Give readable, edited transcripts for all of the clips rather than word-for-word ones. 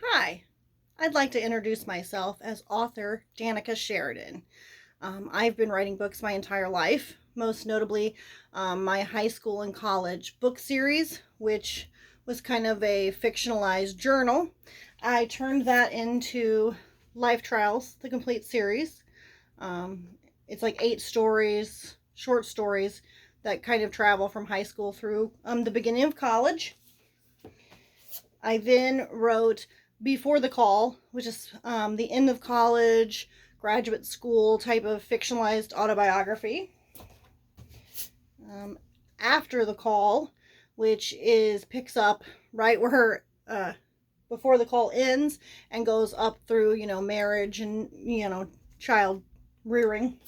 Hi, I'd like to introduce myself as author Danica Sheridan. I've been writing books my entire life, most notably my high school and college book series, which was kind of a fictionalized journal. I turned that into Life Trials, the complete series. Um, it's like 8 stories, short stories that kind of travel from high school through the beginning of college. I then wrote Before the Call, which is the end of college, graduate school type of fictionalized autobiography. Um, After the Call, which is picks up right where Before the Call ends and goes up through, marriage and, child rearing.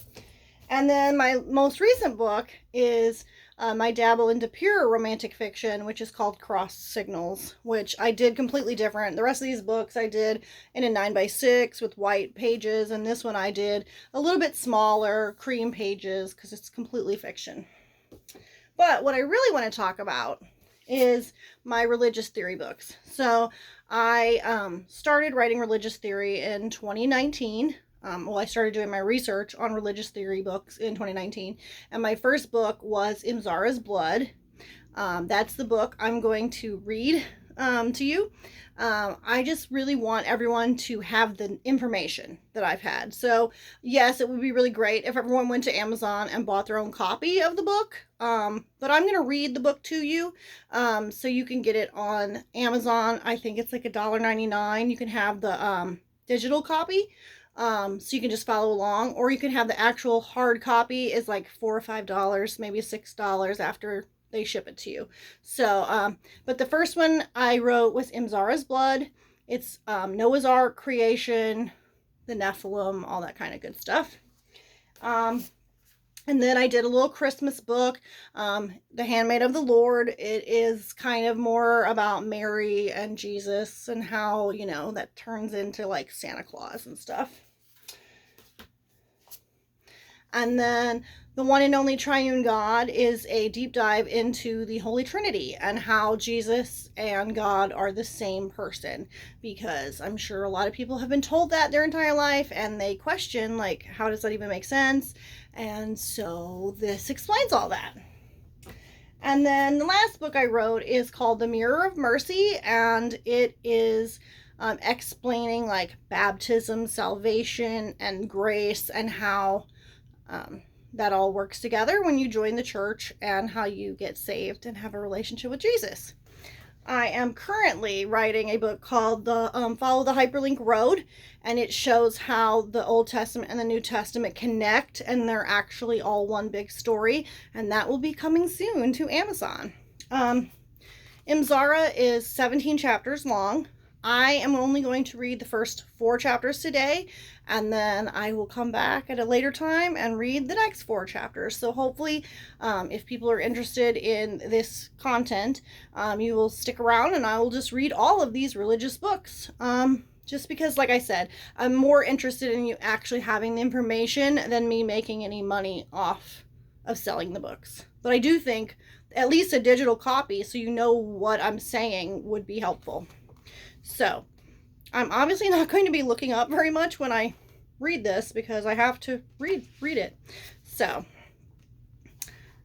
And then my most recent book is my dabble into pure romantic fiction, which is called Cross Signals, which I did completely different. The rest of these books I did in a 9x6 with white pages, and this one I did a little bit smaller, cream pages, because it's completely fiction. But what I really want to talk about is my religious theory books. So I started writing religious theory in 2019. I started doing my research on religious theory books in 2019, and my first book was Emzara's Blood. That's the book I'm going to read to you. I just really want everyone to have the information that I've had. So, yes, it would be really great if everyone went to Amazon and bought their own copy of the book. But I'm going to read the book to you so you can get it on Amazon. I think it's like $1.99. You can have the digital copy. So you can just follow along, or you can have the actual hard copy. Is like $4 or $5, maybe $6 after they ship it to you. So, but the first one I wrote was Emzara's Blood. It's Noah's Ark, creation, the Nephilim, all that kind of good stuff. And then I did a little Christmas book, The Handmaid of the Lord. It is kind of more about Mary and Jesus and how, that turns into like Santa Claus and stuff. And then the One and Only Triune God is a deep dive into the Holy Trinity and how Jesus and God are the same person. Because I'm sure a lot of people have been told that their entire life and they question, like, how does that even make sense? And so this explains all that. And then the last book I wrote is called The Mirror of Mercy, and it is explaining like baptism, salvation, and grace, and how that all works together when you join the church and how you get saved and have a relationship with Jesus. I am currently writing a book called the Follow the Hyperlink Road, and it shows how the Old Testament and the New Testament connect, and they're actually all one big story, and that will be coming soon to Amazon. Emzara is 17 chapters long. I am only going to read the first 4 chapters today, and then I will come back at a later time and read the next 4 chapters. So hopefully, if people are interested in this content, you will stick around and I will just read all of these religious books. Just because, like I said, I'm more interested in you actually having the information than me making any money off of selling the books. But I do think at least a digital copy so you know what I'm saying would be helpful. So, I'm obviously not going to be looking up very much when I read this because I have to read it. So,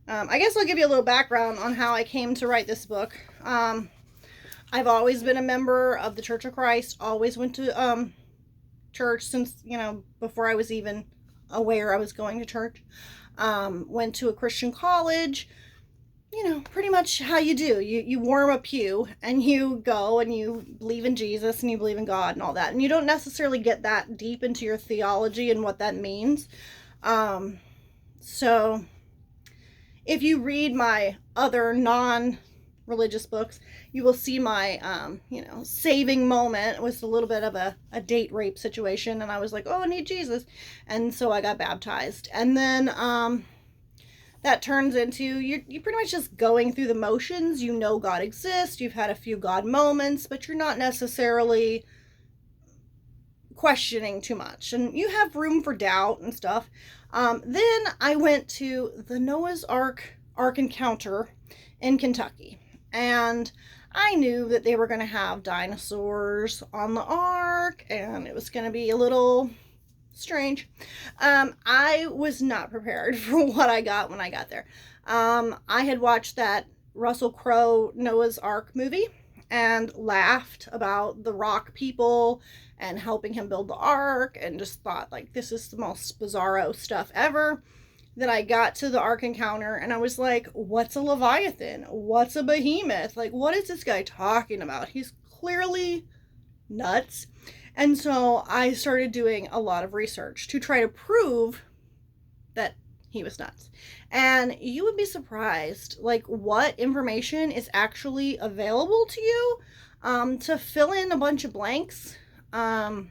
I guess I'll give you a little background on how I came to write this book. I've always been a member of the Church of Christ, always went to church since, before I was even aware I was going to church. Went to a Christian college. Pretty much how you do. You warm a pew and you go and you believe in Jesus and you believe in God and all that. And you don't necessarily get that deep into your theology and what that means. So if you read my other non-religious books, you will see my, saving moment was a little bit of a date rape situation. And I was like, oh, I need Jesus. And so I got baptized. And then, that turns into you're pretty much just going through the motions. You know God exists. You've had a few God moments, but you're not necessarily questioning too much. And you have room for doubt and stuff. Then I went to the Noah's Ark Encounter in Kentucky. And I knew that they were going to have dinosaurs on the ark, and it was going to be a little strange. I was not prepared for what I got when I got there. I had watched that Russell Crowe Noah's Ark movie and laughed about the rock people and helping him build the ark, and just thought, like, this is the most bizarro stuff ever. Then I got to the ark encounter and I was like, what's a Leviathan? What's a behemoth? Like, what is this guy talking about? He's clearly nuts. And so I started doing a lot of research to try to prove that he was nuts. And you would be surprised, like, what information is actually available to you, to fill in a bunch of blanks, that's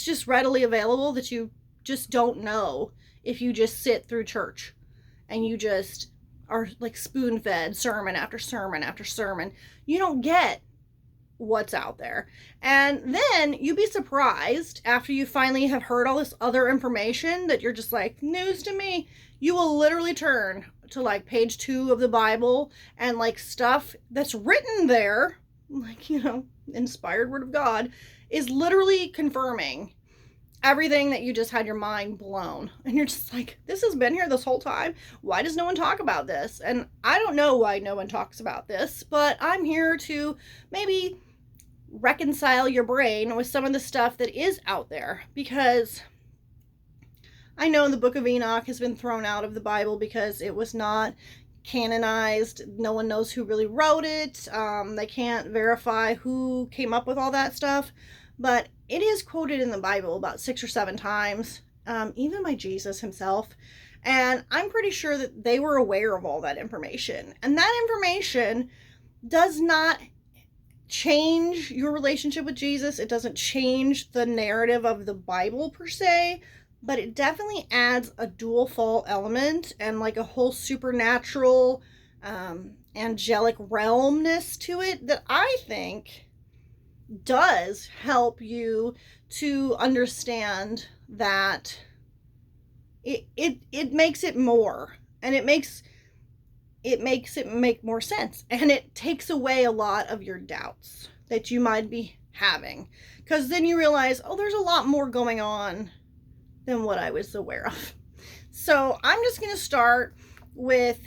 just readily available, that you just don't know if you just sit through church and you just are like spoon-fed sermon after sermon after sermon. You don't get what's out there. And then you'd be surprised, after you finally have heard all this other information that you're just like, news to me, you will literally turn to like page 2 of the Bible, and like stuff that's written there, like, you know, inspired word of God, is literally confirming everything that you just had your mind blown. And you're just like, this has been here this whole time. Why does no one talk about this? And I don't know why no one talks about this, but I'm here to maybe reconcile your brain with some of the stuff that is out there. Because I know the Book of Enoch has been thrown out of the Bible because it was not canonized. No one knows who really wrote it. They can't verify who came up with all that stuff. But it is quoted in the Bible about 6 or 7 times, even by Jesus himself. And I'm pretty sure that they were aware of all that information. And that information does not change your relationship with Jesus. It doesn't change the narrative of the Bible per se, but it definitely adds a dual fault element and like a whole supernatural, angelic realmness to it that I think does help you to understand that it makes it more, and it makes it make more sense, and it takes away a lot of your doubts that you might be having, because then you realize, oh, there's a lot more going on than what I was aware of. So I'm just going to start with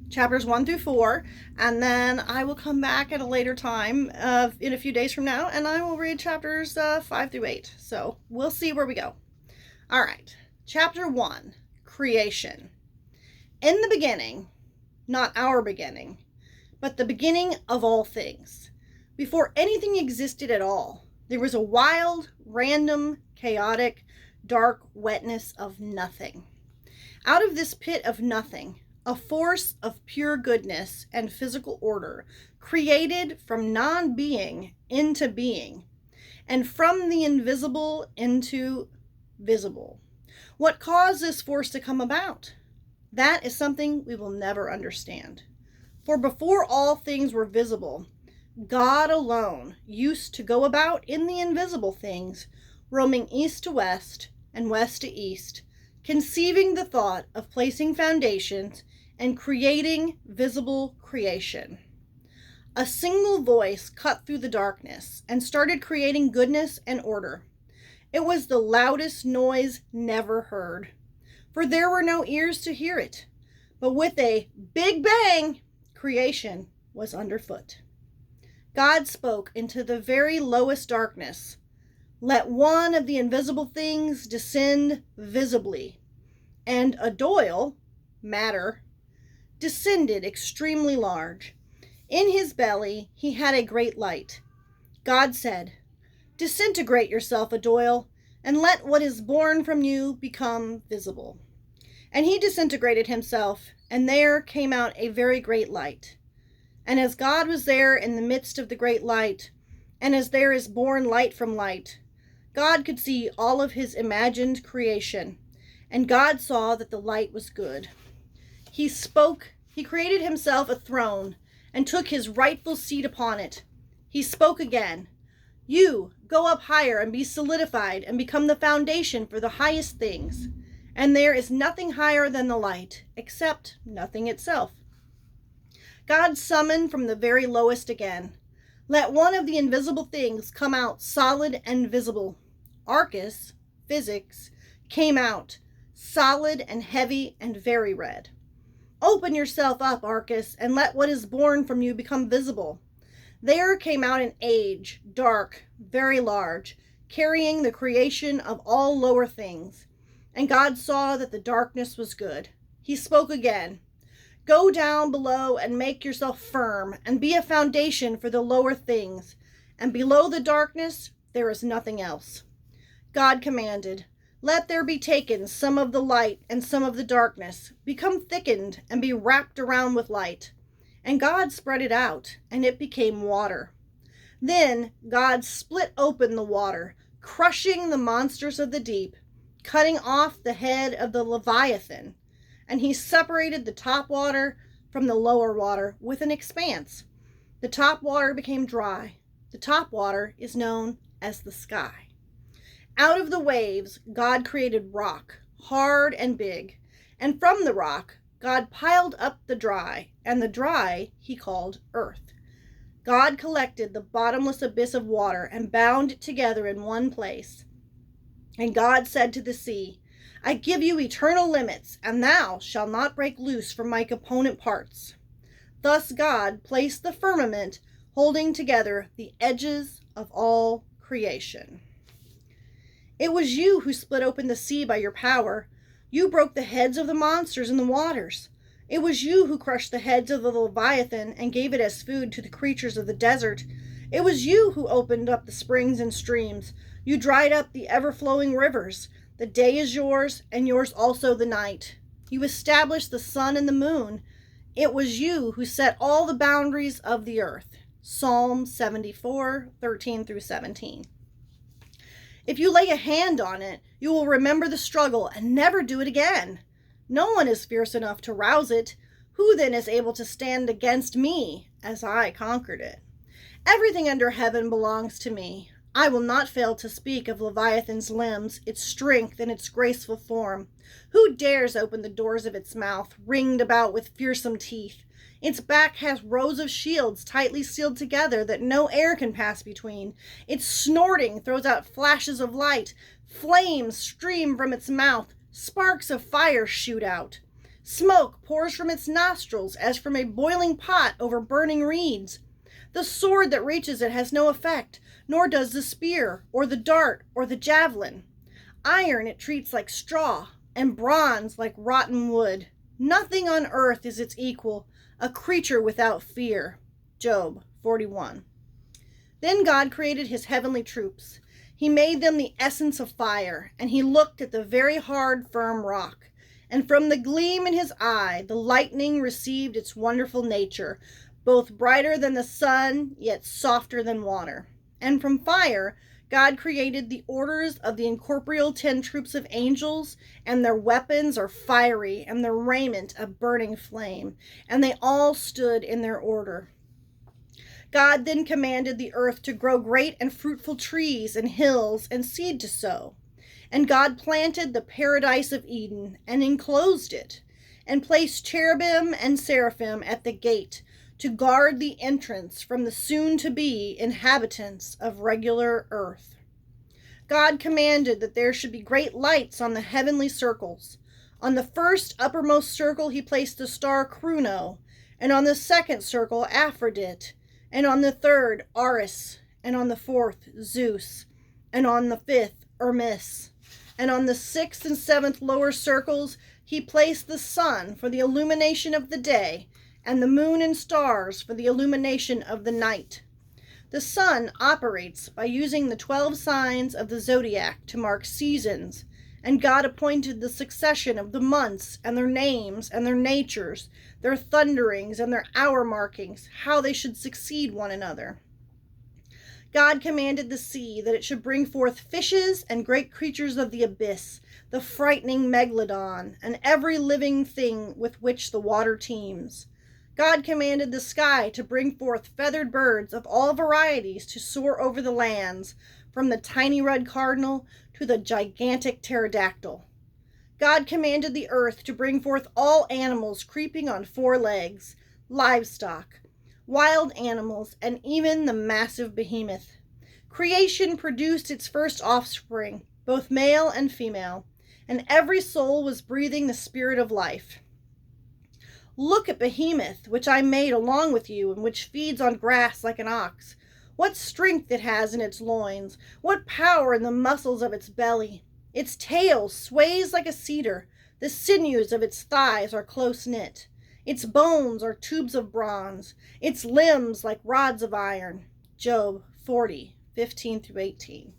chapters 1 through 4, and then I will come back at a later time in a few days from now, and I will read chapters 5 through 8. So we'll see where we go. All right. Chapter 1, Creation. In the beginning, not our beginning, but the beginning of all things, before anything existed at all, there was a wild, random, chaotic, dark wetness of nothing. Out of this pit of nothing, a force of pure goodness and physical order, created from non-being into being, and from the invisible into visible. What caused this force to come about? That is something we will never understand. For before all things were visible, God alone used to go about in the invisible things, roaming east to west and west to east, conceiving the thought of placing foundations and creating visible creation. A single voice cut through the darkness and started creating goodness and order. It was the loudest noise never heard, for there were no ears to hear it. But with a big bang, creation was underfoot. God spoke into the very lowest darkness. Let one of the invisible things descend visibly. And a doyle, matter, descended extremely large. In his belly he had a great light. God said, disintegrate yourself, a doyle, and let what is born from you become visible. And he disintegrated himself, and there came out a very great light. And as God was there in the midst of the great light, and as there is born light from light, God could see all of his imagined creation, and God saw that the light was good. He spoke, he created himself a throne, and took his rightful seat upon it. He spoke again, you go up higher and be solidified and become the foundation for the highest things. And there is nothing higher than the light, except nothing itself. God summoned from the very lowest again. Let one of the invisible things come out solid and visible. Arcus, physics, came out, solid and heavy and very red. Open yourself up, Arcus, and let what is born from you become visible. There came out an age, dark, very large, carrying the creation of all lower things. And God saw that the darkness was good. He spoke again. Go down below and make yourself firm, and be a foundation for the lower things. And below the darkness, there is nothing else. God commanded, let there be taken some of the light and some of the darkness, become thickened and be wrapped around with light. And God spread it out, and it became water. Then God split open the water, crushing the monsters of the deep, cutting off the head of the Leviathan. And he separated the top water from the lower water with an expanse. The top water became dry. The top water is known as the sky. Out of the waves, God created rock, hard and big. And from the rock, God piled up the dry, and the dry he called earth. God collected the bottomless abyss of water and bound it together in one place. And God said to the sea, I give you eternal limits, and thou shalt not break loose from my component parts. Thus God placed the firmament, holding together the edges of all creation. It was you who split open the sea by your power. You broke the heads of the monsters in the waters. It was you who crushed the heads of the Leviathan and gave it as food to the creatures of the desert. It was you who opened up the springs and streams. You dried up the ever-flowing rivers. The day is yours, and yours also the night. You established the sun and the moon. It was you who set all the boundaries of the earth. Psalm 74, 13 through 17. If you lay a hand on it, you will remember the struggle and never do it again. No one is fierce enough to rouse it. Who then is able to stand against me, as I conquered it? Everything under heaven belongs to me. I will not fail to speak of Leviathan's limbs, its strength, and its graceful form. Who dares open the doors of its mouth, ringed about with fearsome teeth? Its back has rows of shields tightly sealed together that no air can pass between. Its snorting throws out flashes of light. Flames stream from its mouth. Sparks of fire shoot out. Smoke pours from its nostrils as from a boiling pot over burning reeds. The sword that reaches it has no effect, nor does the spear, or the dart, or the javelin. Iron it treats like straw, and bronze like rotten wood. Nothing on earth is its equal, a creature without fear. Job 41. Then God created his heavenly troops. He made them the essence of fire, and he looked at the very hard, firm rock. And from the gleam in his eye, the lightning received its wonderful nature, both brighter than the sun, yet softer than water. And from fire, God created the orders of the incorporeal 10 troops of angels, and their weapons are fiery, and their raiment a burning flame, and they all stood in their order. God then commanded the earth to grow great and fruitful trees and hills and seed to sow. And God planted the paradise of Eden and enclosed it, and placed cherubim and seraphim at the gate to guard the entrance from the soon-to-be inhabitants of regular earth. God commanded that there should be great lights on the heavenly circles. On the first uppermost circle he placed the star Chrono, and on the second circle Aphrodite, and on the third Aris, and on the fourth Zeus, and on the fifth Hermes. And on the sixth and seventh lower circles he placed the sun for the illumination of the day, and the moon and stars for the illumination of the night. The sun operates by using the 12 signs of the zodiac to mark seasons, and God appointed the succession of the months and their names and their natures, their thunderings and their hour markings, how they should succeed one another. God commanded the sea that it should bring forth fishes and great creatures of the abyss, the frightening megalodon, and every living thing with which the water teems. God commanded the sky to bring forth feathered birds of all varieties to soar over the lands, from the tiny red cardinal to the gigantic pterodactyl. God commanded the earth to bring forth all animals creeping on 4 legs, livestock, wild animals, and even the massive behemoth. Creation produced its first offspring, both male and female, and every soul was breathing the spirit of life. Look at Behemoth, which I made along with you, and which feeds on grass like an ox. What strength it has in its loins, what power in the muscles of its belly. Its tail sways like a cedar, the sinews of its thighs are close knit. Its bones are tubes of bronze, its limbs like rods of iron. Job 40:15-18.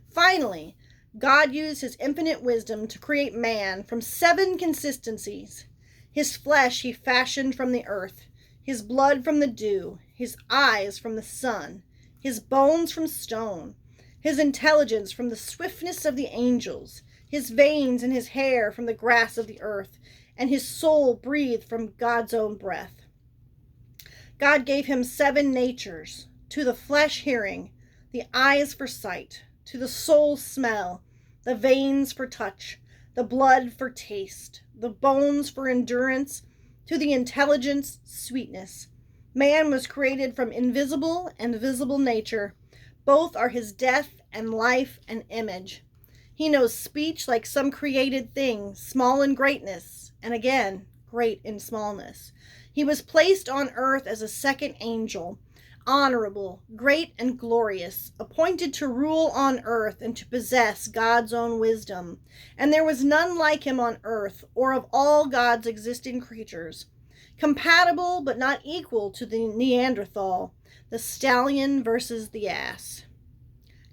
Finally, God used his infinite wisdom to create man from 7 consistencies. His flesh he fashioned from the earth, his blood from the dew, his eyes from the sun, his bones from stone, his intelligence from the swiftness of the angels, his veins and his hair from the grass of the earth, and his soul breathed from God's own breath. God gave him 7 natures, to the flesh hearing, the eyes for sight, to the soul smell, the veins for touch, the blood for taste, the bones for endurance, to the intelligence sweetness. Man was created from invisible and visible nature. Both are his death and life and image. He knows speech like some created thing, small in greatness, and again, great in smallness. He was placed on earth as a second angel, honorable, great, and glorious, appointed to rule on earth and to possess God's own wisdom. And there was none like him on earth, or of all God's existing creatures. Compatible but not equal to the Neanderthal, the stallion versus the ass.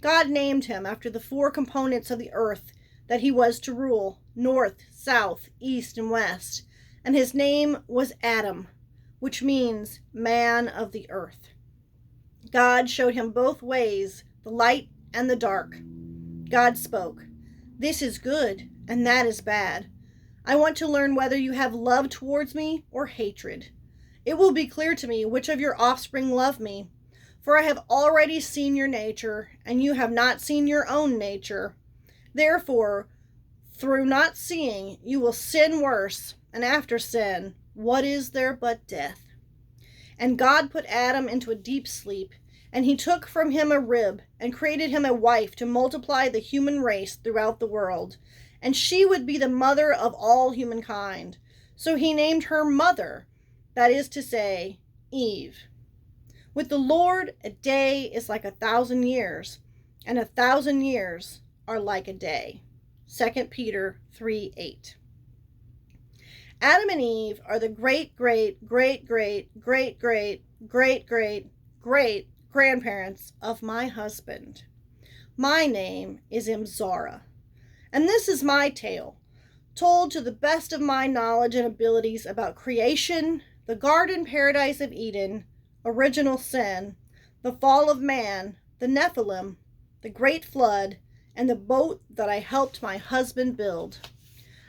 God named him after the 4 components of the earth that he was to rule, north, south, east, and west. And his name was Adam, which means man of the earth. God showed him both ways, the light and the dark. God spoke, "This is good, and that is bad. I want to learn whether you have love towards me or hatred. It will be clear to me which of your offspring love me, for I have already seen your nature, and you have not seen your own nature. Therefore, through not seeing, you will sin worse, and after sin, what is there but death?" And God put Adam into a deep sleep, and he took from him a rib, and created him a wife to multiply the human race throughout the world. And she would be the mother of all humankind. So he named her Mother, that is to say, Eve. With the Lord, a day is like 1,000 years, and 1,000 years are like a day. 2 Peter 3:8. Adam and Eve are the great grandparents of my husband. My name is Emzara, and this is my tale, told to the best of my knowledge and abilities about creation, the garden paradise of Eden, original sin, the fall of man, the Nephilim, the great flood, and the boat that I helped my husband build.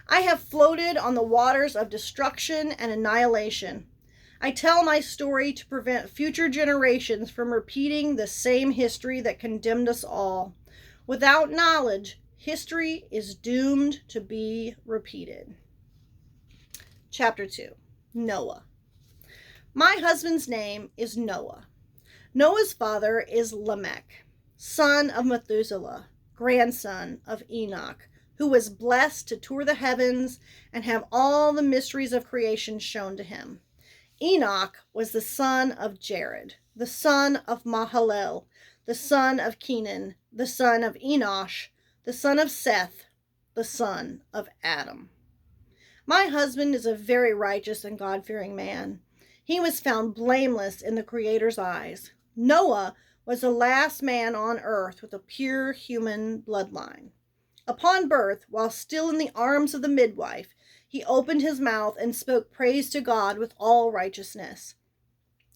I have floated on the waters of destruction and annihilation. I tell my story to prevent future generations from repeating the same history that condemned us all. Without knowledge, history is doomed to be repeated. Chapter 2. Noah. My husband's name is Noah. Noah's father is Lamech, son of Methuselah, grandson of Enoch, who was blessed to tour the heavens and have all the mysteries of creation shown to him. Enoch was the son of Jared, the son of Mahalalel, the son of Kenan, the son of Enosh, the son of Seth, the son of Adam. My husband is a very righteous and God-fearing man. He was found blameless in the Creator's eyes. Noah was the last man on earth with a pure human bloodline. Upon birth, while still in the arms of the midwife, he opened his mouth and spoke praise to God with all righteousness.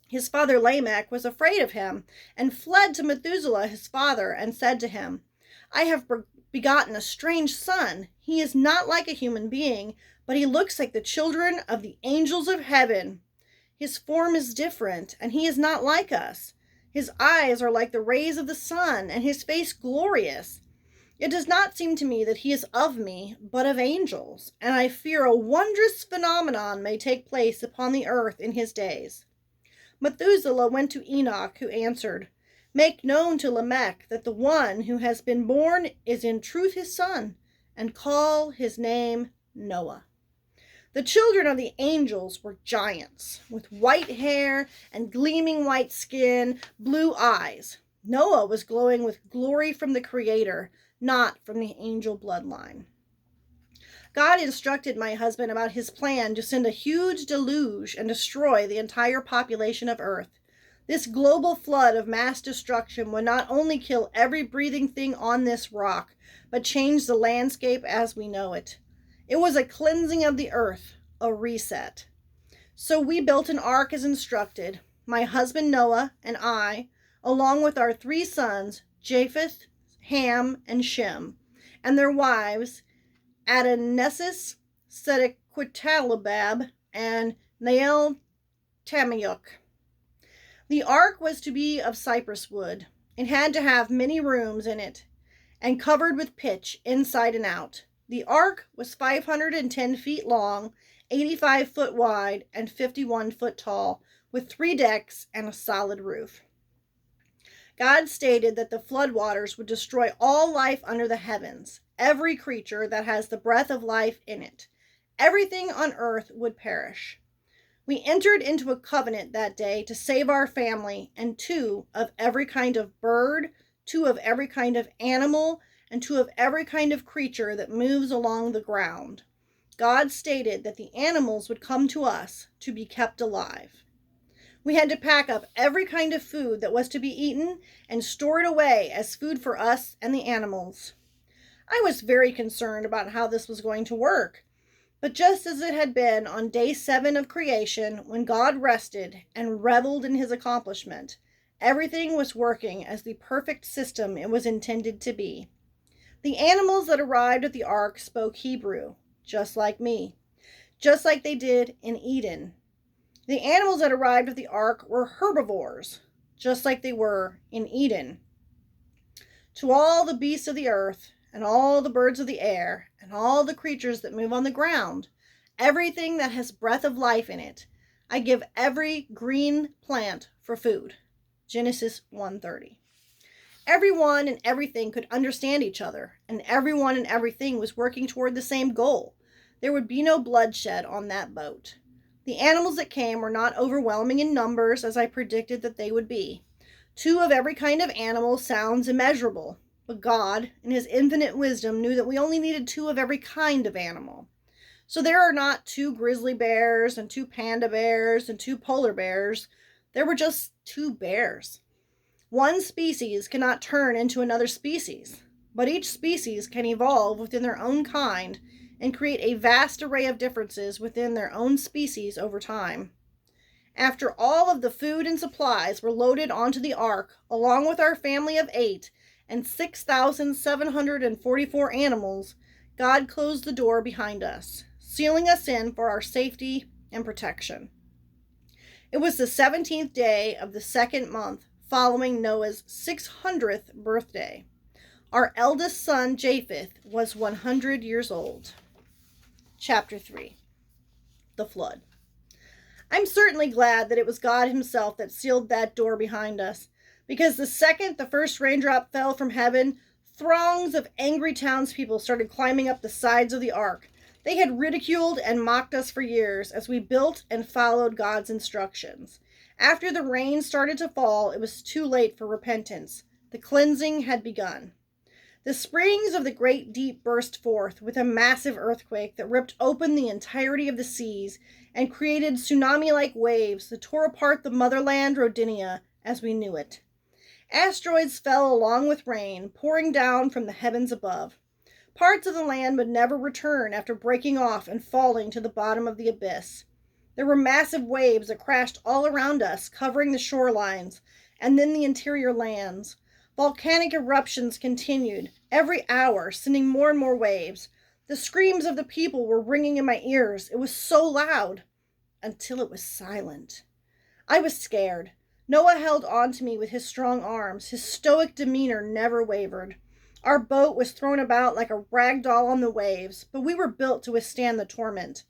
His father Lamech was afraid of him and fled to Methuselah his father and said to him, "I have begotten a strange son. He is not like a human being, but he looks like the children of the angels of heaven. His form is different, and he is not like us. His eyes are like the rays of the sun, and his face glorious. It does not seem to me that he is of me, but of angels, and I fear a wondrous phenomenon may take place upon the earth in his days. Methuselah went to Enoch, who answered, Make known to Lamech that the one who has been born is in truth his son, and call his name Noah. The children of the angels were giants, with white hair and gleaming white skin, blue eyes. Noah was glowing with glory from the Creator, not from the angel bloodline. God instructed my husband about his plan to send a huge deluge and destroy the entire population of Earth. This global flood of mass destruction would not only kill every breathing thing on this rock, but change the landscape as we know it. It was a cleansing of the earth, a reset. So we built an ark as instructed, my husband Noah and I, along with our 3 sons, Japheth, Ham, and Shem, and their wives, Adonnesis, Sedequitalabab, and Nael Tamayuk. The ark was to be of cypress wood. It had to have many rooms in it, and covered with pitch inside and out. The ark was 510 feet long, 85 foot wide, and 51 foot tall, with 3 decks and a solid roof. God stated that the floodwaters would destroy all life under the heavens, every creature that has the breath of life in it. Everything on earth would perish. We entered into a covenant that day to save our family, and 2 of every kind of bird, 2 of every kind of animal, and 2 of every kind of creature that moves along the ground. God stated that the animals would come to us to be kept alive. We had to pack up every kind of food that was to be eaten and store it away as food for us and the animals. I was very concerned about how this was going to work. But just as it had been on day 7 of creation, when God rested and reveled in his accomplishment, everything was working as the perfect system it was intended to be. The animals that arrived at the ark spoke Hebrew, just like me, just like they did in Eden. The animals that arrived at the ark were herbivores, just like they were in Eden. To all the beasts of the earth, and all the birds of the air, and all the creatures that move on the ground, everything that has breath of life in it, I give every green plant for food. Genesis 1:30. Everyone and everything could understand each other, and everyone and everything was working toward the same goal. There would be no bloodshed on that boat. The animals that came were not overwhelming in numbers as I predicted that they would be. 2 of every kind of animal sounds immeasurable. But God, in his infinite wisdom, knew that we only needed 2 of every kind of animal. So there are not 2 grizzly bears and 2 panda bears and 2 polar bears. There were just 2 bears. One species cannot turn into another species, but each species can evolve within their own kind and create a vast array of differences within their own species over time. After all of the food and supplies were loaded onto the ark, along with our family of 8, and 6,744 animals, God closed the door behind us, sealing us in for our safety and protection. It was the 17th day of the 2nd month following Noah's 600th birthday. Our eldest son, Japheth, was 100 years old. Chapter 3. The Flood. I'm certainly glad that it was God himself that sealed that door behind us, because the second the first raindrop fell from heaven, throngs of angry townspeople started climbing up the sides of the ark. They had ridiculed and mocked us for years as we built and followed God's instructions. After the rain started to fall, it was too late for repentance. The cleansing had begun. The springs of the great deep burst forth with a massive earthquake that ripped open the entirety of the seas and created tsunami-like waves that tore apart the motherland Rodinia as we knew it. Asteroids fell along with rain, pouring down from the heavens above. Parts of the land would never return after breaking off and falling to the bottom of the abyss. There were massive waves that crashed all around us, covering the shorelines, and then the interior lands. Volcanic eruptions continued, every hour, sending more and more waves. The screams of the people were ringing in my ears. It was so loud, until it was silent. I was scared. Noah held on to me with his strong arms. His stoic demeanor never wavered. Our boat was thrown about like a rag doll on the waves, but we were built to withstand the torment.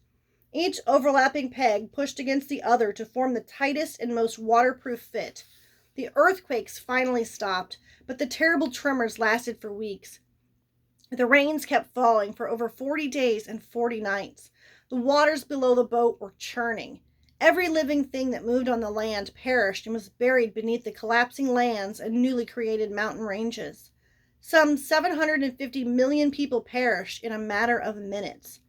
Each overlapping peg pushed against the other to form the tightest and most waterproof fit. The earthquakes finally stopped, but the terrible tremors lasted for weeks. The rains kept falling for over 40 days and 40 nights. The waters below the boat were churning. Every living thing that moved on the land perished and was buried beneath the collapsing lands and newly created mountain ranges. Some 750 million people perished in a matter of minutes.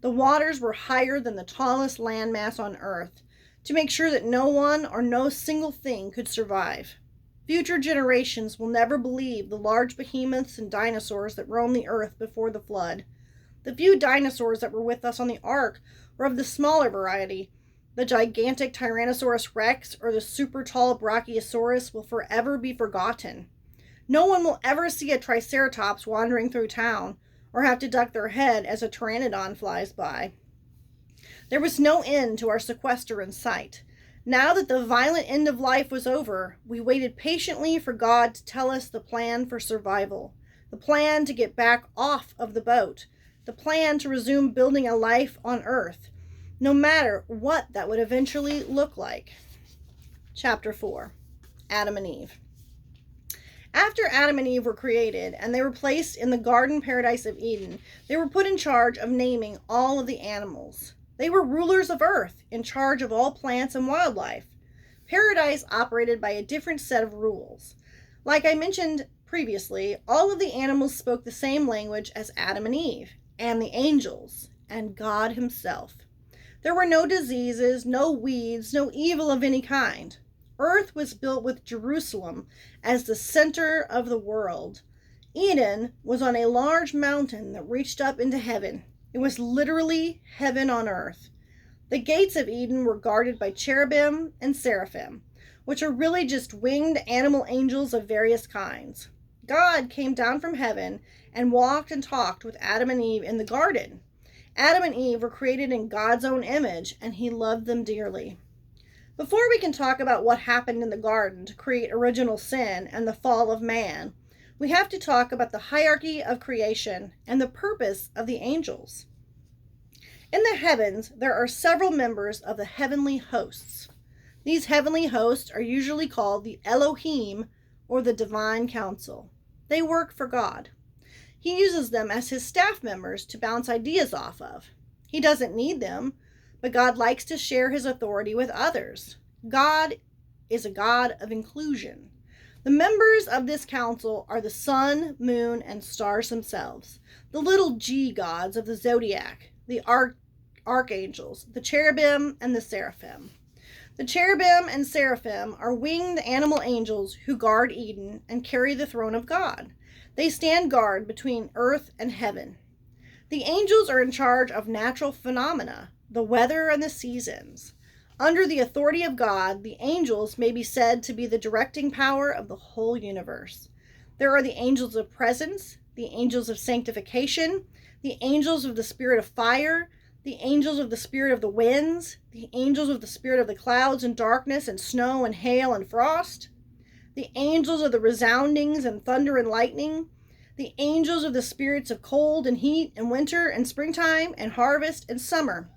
The waters were higher than the tallest landmass on Earth, to make sure that no one or no single thing could survive. Future generations will never believe the large behemoths and dinosaurs that roamed the earth before the flood. The few dinosaurs that were with us on the ark were of the smaller variety. The gigantic Tyrannosaurus rex or the super tall Brachiosaurus will forever be forgotten. No one will ever see a Triceratops wandering through town or have to duck their head as a Pteranodon flies by. There was no end to our sequester in sight. Now that the violent end of life was over, we waited patiently for God to tell us the plan for survival, the plan to get back off of the boat, the plan to resume building a life on Earth, no matter what that would eventually look like. Chapter 4. Adam and Eve. After Adam and Eve were created and they were placed in the garden paradise of Eden, they were put in charge of naming all of the animals. They were rulers of Earth, in charge of all plants and wildlife. Paradise operated by a different set of rules. Like I mentioned previously, all of the animals spoke the same language as Adam and Eve, and the angels, and God himself. There were no diseases, no weeds, no evil of any kind. Earth was built with Jerusalem as the center of the world. Eden was on a large mountain that reached up into heaven. It was literally heaven on earth. The gates of Eden were guarded by cherubim and seraphim, which are really just winged animal angels of various kinds. God came down from heaven and walked and talked with Adam and Eve in the garden. Adam and Eve were created in God's own image, and he loved them dearly. Before we can talk about what happened in the garden to create original sin and the fall of man, we have to talk about the hierarchy of creation and the purpose of the angels. In the heavens, there are several members of the heavenly hosts. These heavenly hosts are usually called the Elohim, or the Divine Council. They work for God. He uses them as his staff members to bounce ideas off of. He doesn't need them, but God likes to share his authority with others. God is a God of inclusion. The members of this council are the sun, moon, and stars themselves, the little g gods of the zodiac, the archangels, the cherubim, and the seraphim. The cherubim and seraphim are winged animal angels who guard Eden and carry the throne of God. They stand guard between earth and heaven. The angels are in charge of natural phenomena, the weather and the seasons. Under the authority of God, the angels may be said to be the directing power of the whole universe. There are the angels of presence, the angels of sanctification, the angels of the spirit of fire, the angels of the spirit of the winds, the angels of the spirit of the clouds and darkness and snow and hail and frost, the angels of the resoundings and thunder and lightning, the angels of the spirits of cold and heat and winter and springtime and harvest and summer.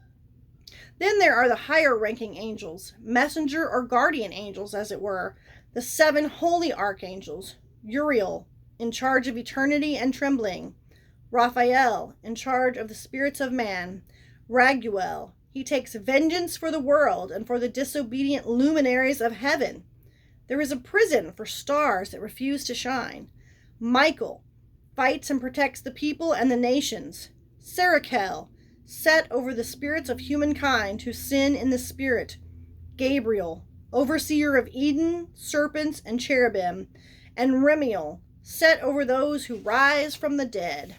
Then there are the higher ranking angels, messenger or guardian angels as it were, the 7 holy archangels, Uriel, in charge of eternity and trembling, Raphael, in charge of the spirits of man, Raguel, he takes vengeance for the world and for the disobedient luminaries of heaven. There is a prison for stars that refuse to shine. Michael fights and protects the people and the nations. Serakel, set over the spirits of humankind who sin in the spirit. Gabriel, overseer of Eden, serpents, and cherubim. And Remiel, set over those who rise from the dead.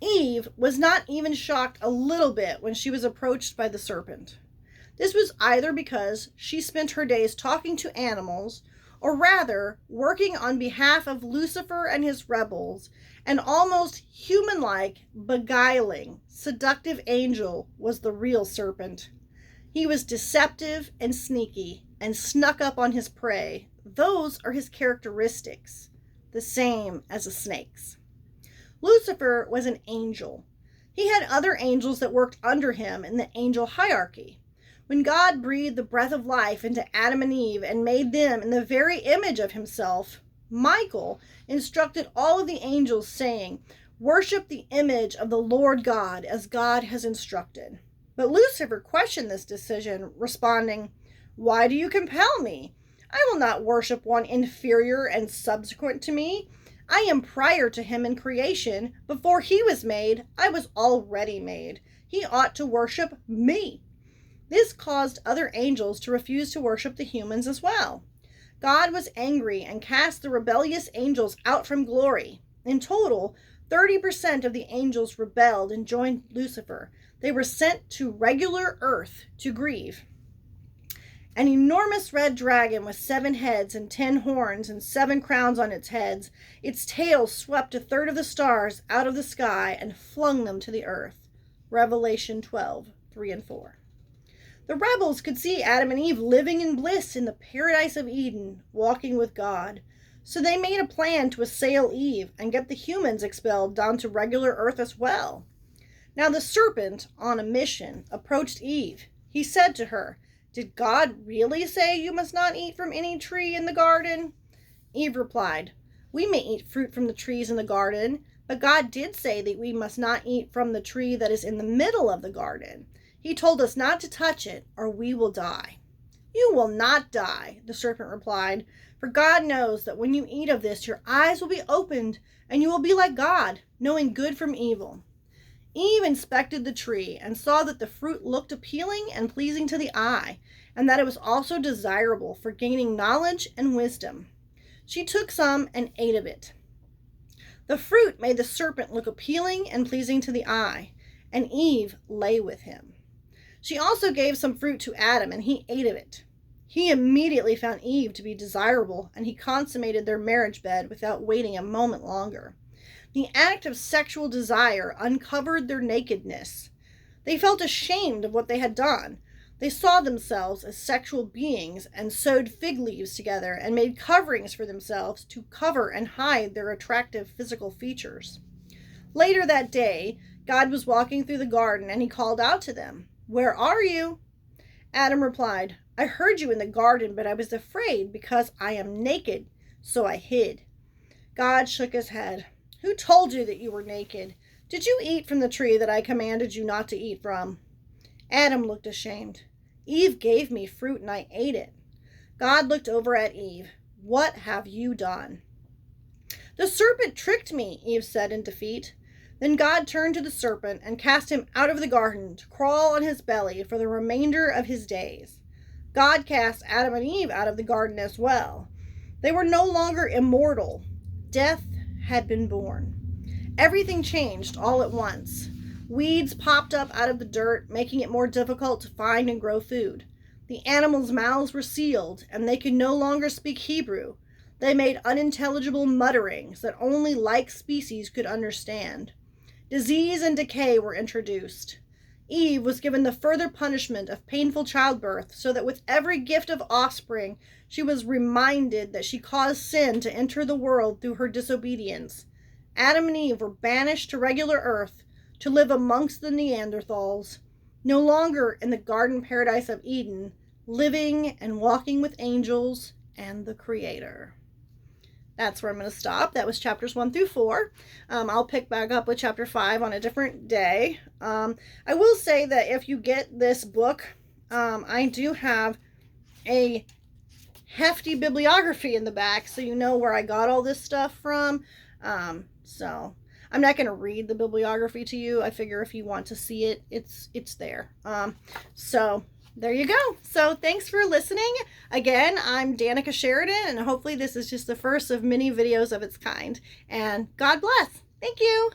Eve was not even shocked a little bit when she was approached by the serpent. This was either because she spent her days talking to animals, or rather, working on behalf of Lucifer and his rebels. An almost human-like, beguiling, seductive angel was the real serpent. He was deceptive and sneaky, and snuck up on his prey. Those are his characteristics. the same as the snakes. Lucifer was an angel. He had other angels that worked under him in the angel hierarchy. When God breathed the breath of life into Adam and Eve and made them in the very image of himself, Michael instructed all of the angels, saying, "Worship the image of the Lord God as God has instructed." But Lucifer questioned this decision, responding, "Why do you compel me? I will not worship one inferior and subsequent to me. I am prior to him in creation. Before he was made, I was already made. He ought to worship me." This caused other angels to refuse to worship the humans as well. God was angry and cast the rebellious angels out from glory. In total, 30% of the angels rebelled and joined Lucifer. They were sent to regular earth to grieve. An enormous red dragon with 7 heads and 10 horns and 7 crowns on its heads. Its tail swept a third of the stars out of the sky and flung them to the earth. Revelation 12:3-4. The rebels could see Adam and Eve living in bliss in the paradise of Eden, walking with God. So they made a plan to assail Eve and get the humans expelled down to regular earth as well. Now the serpent, on a mission, approached Eve. He said to her, "Did God really say you must not eat from any tree in the garden?" Eve replied, "We may eat fruit from the trees in the garden, but God did say that we must not eat from the tree that is in the middle of the garden. He told us not to touch it, or we will die." "You will not die," the serpent replied, "for God knows that when you eat of this, your eyes will be opened, and you will be like God, knowing good from evil." Eve inspected the tree and saw that the fruit looked appealing and pleasing to the eye, and that it was also desirable for gaining knowledge and wisdom. She took some and ate of it. The fruit made the serpent look appealing and pleasing to the eye, and Eve lay with him. She also gave some fruit to Adam, and he ate of it. He immediately found Eve to be desirable, and he consummated their marriage bed without waiting a moment longer. The act of sexual desire uncovered their nakedness. They felt ashamed of what they had done. They saw themselves as sexual beings and sewed fig leaves together and made coverings for themselves to cover and hide their attractive physical features. Later that day, God was walking through the garden, and he called out to them, "Where are you?" Adam replied, "I heard you in the garden, but I was afraid because I am naked, so I hid." God shook his head. "Who told you that you were naked? Did you eat from the tree that I commanded you not to eat from?" Adam looked ashamed. "Eve gave me fruit and I ate it." God looked over at Eve. "What have you done?" "The serpent tricked me," Eve said in defeat. Then God turned to the serpent and cast him out of the garden to crawl on his belly for the remainder of his days. God cast Adam and Eve out of the garden as well. They were no longer immortal. Death had been born. Everything changed all at once. Weeds popped up out of the dirt, making it more difficult to find and grow food. The animals' mouths were sealed, and they could no longer speak Hebrew. They made unintelligible mutterings that only like species could understand. Disease and decay were introduced. Eve was given the further punishment of painful childbirth, so that with every gift of offspring, she was reminded that she caused sin to enter the world through her disobedience. Adam and Eve were banished to regular earth to live amongst the Neanderthals, no longer in the garden paradise of Eden, living and walking with angels and the Creator. That's where I'm going to stop. That was chapters 1-4. I'll pick back up with chapter 5 on a different day. I will say that if you get this book, I do have a hefty bibliography in the back, so you know where I got all this stuff from. So I'm not going to read the bibliography to you. I figure if you want to see it, it's there. So there you go. So thanks for listening. Again, I'm Danica Sheridan, and hopefully this is just the first of many videos of its kind. And God bless. Thank you.